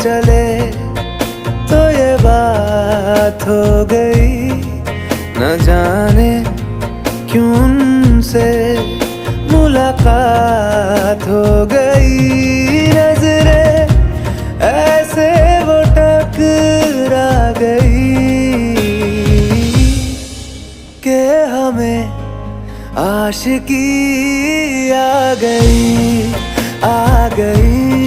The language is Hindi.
चले तो ये बात हो गई, न जाने क्यों उनसे मुलाकात हो गई। नजरें ऐसे वो टकरा गई कि हमें आशिकी आ गई, आ गई।